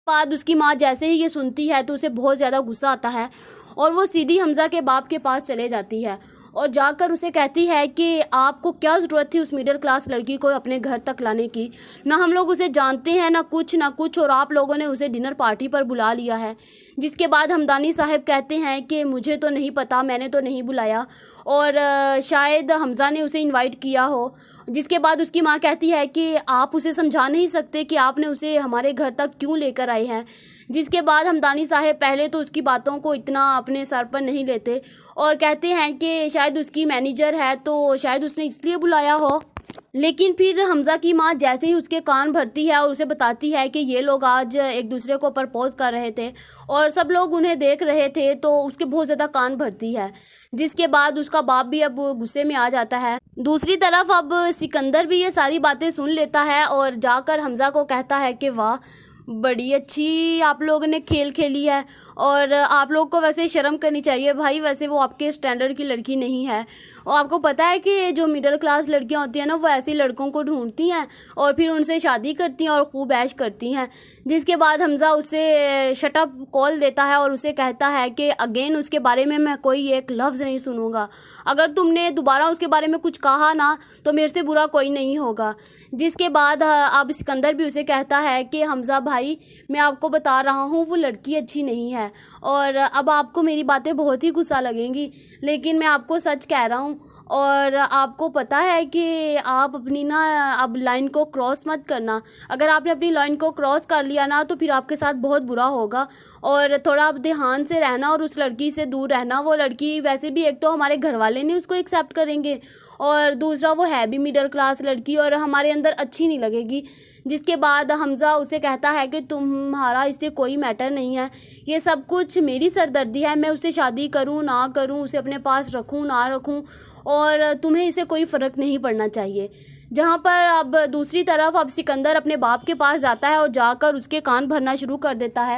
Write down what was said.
بعد اس کی ماں جیسے ہی یہ سنتی ہے تو اسے بہت زیادہ غصہ آتا ہے اور وہ سیدھی حمزہ کے باپ کے پاس چلے جاتی ہے اور جا کر اسے کہتی ہے کہ آپ کو کیا ضرورت تھی اس میڈل کلاس لڑکی کو اپنے گھر تک لانے کی، نہ ہم لوگ اسے جانتے ہیں نہ کچھ اور آپ لوگوں نے اسے ڈنر پارٹی پر بلا لیا ہے۔ جس کے بعد ہمدانی صاحب کہتے ہیں کہ مجھے تو نہیں پتہ، میں نے تو نہیں بلایا اور شاید حمزہ نے اسے انوائٹ کیا ہو۔ جس کے بعد اس کی ماں کہتی ہے کہ آپ اسے سمجھا نہیں سکتے کہ آپ نے اسے ہمارے گھر تک کیوں لے کر آئے ہیں۔ جس کے بعد ہمدانی صاحب پہلے تو اس کی باتوں کو اتنا اپنے سر پر نہیں لیتے اور کہتے ہیں کہ شاید اس کی مینیجر ہے تو شاید اس نے اس لیے بلایا ہو، لیکن پھر حمزہ کی ماں جیسے ہی اس کے کان بھرتی ہے اور اسے بتاتی ہے کہ یہ لوگ آج ایک دوسرے کو پرپوز کر رہے تھے اور سب لوگ انہیں دیکھ رہے تھے تو اس کے بہت زیادہ کان بھرتی ہے۔ جس کے بعد اس کا باپ بھی اب غصے میں آ جاتا ہے۔ دوسری طرف اب سکندر بھی یہ ساری باتیں سن لیتا ہے اور جا کر حمزہ کو کہتا ہے کہ واہ، بڑی اچھی آپ لوگوں نے کھیل کھیلی ہے اور آپ لوگ کو ویسے شرم کرنی چاہیے بھائی، ویسے وہ آپ کے اسٹینڈرڈ کی لڑکی نہیں ہے اور آپ کو پتہ ہے کہ جو مڈل کلاس لڑکیاں ہوتی ہیں نا وہ ایسی لڑکوں کو ڈھونڈتی ہیں اور پھر ان سے شادی کرتی ہیں اور خوب عیش کرتی ہیں۔ جس کے بعد حمزہ اسے شٹ اپ کال دیتا ہے اور اسے کہتا ہے کہ اگین اس کے بارے میں کوئی ایک لفظ نہیں سنوں گا، اگر تم نے دوبارہ اس کے بارے میں کچھ کہا نا تو میرے سے برا کوئی نہیں ہوگا۔ جس کے بعد اب سکندر بھی اسے کہتا ہے کہ حمزہ بھائی، میں آپ کو بتا رہا ہوں وہ لڑکی اچھی نہیں ہے اور اب آپ کو میری باتیں بہت ہی غصہ لگیں گی، لیکن میں آپ کو سچ کہہ رہا ہوں اور آپ کو پتہ ہے کہ آپ اپنی اب لائن کو کراس مت کرنا، اگر آپ نے اپنی لائن کو کراس کر لیا نا تو پھر آپ کے ساتھ بہت برا ہوگا اور تھوڑا اب دھیان سے رہنا اور اس لڑکی سے دور رہنا۔ وہ لڑکی ویسے بھی ایک تو ہمارے گھر والے نہیں اس کو ایکسیپٹ کریں گے اور دوسرا وہ ہے بھی مڈل کلاس لڑکی اور ہمارے اندر اچھی نہیں لگے گی۔ جس کے بعد حمزہ اسے کہتا ہے کہ تمہارا اس سے کوئی میٹر نہیں ہے، یہ سب کچھ میری سردردی ہے، میں اسے شادی کروں نہ کروں، اسے اپنے پاس رکھوں نہ رکھوں اور تمہیں اسے کوئی فرق نہیں پڑنا چاہیے۔ جہاں پر اب دوسری طرف اب سکندر اپنے باپ کے پاس جاتا ہے اور جا کر اس کے کان بھرنا شروع کر دیتا ہے